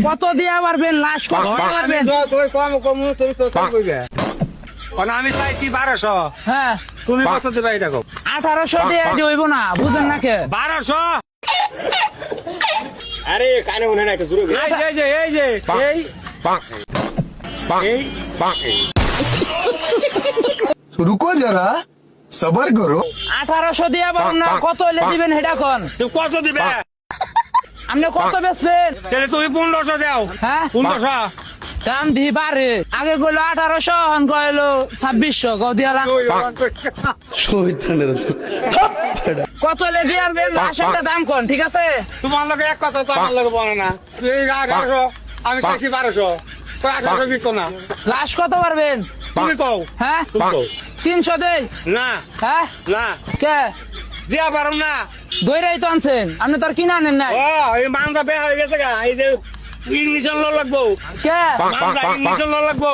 কত দিয়া পারবেন? লাশ কত দিয়া পারবেন? তুই কম কম তুই তো কম কইবে আমি চাইছি 1200 হ্যাঁ তুমি কত দিবা এটা কম 1800 দিয়ে হইব না, বুঝেন না কে? 1200 আরে কানে মনে না একটা জোরে এই যে এই रुको जरा सबर करो 1800 দিয়া পারুন না, কত হইলে দিবেন হেডা কোন? তুই কত দিবে আপনি কত বেচবেন? তাহলে তুমি 1500 দাও হ্যাঁ 1500 দাম দি বাড়ে, আগে কইলো 1800 এখন কইলো 2600, কও দিয়ালা কত হইলে দিয়ে পারবেন? লাশ একটা দাম কোন, ঠিক আছে? তোমার লগে এক কথা তো আমার লগে বলে না তুই 1800 আমি চাইছি 1200 তো 1800 বিকো না লাশ কত পারবেন? তুমি কও হ্যাঁ তুমি কও 300 দেই। না হ্যাঁ না কে দিয়া পারো না দইরাই তো আনছেন, আপনি তো আর কিনা আনেন নাই। ও এই মানটা বে হয়ে গেছে গা এই যে ইংলিশন ল লাগবো কে মানটা ইংলিশন ল লাগবো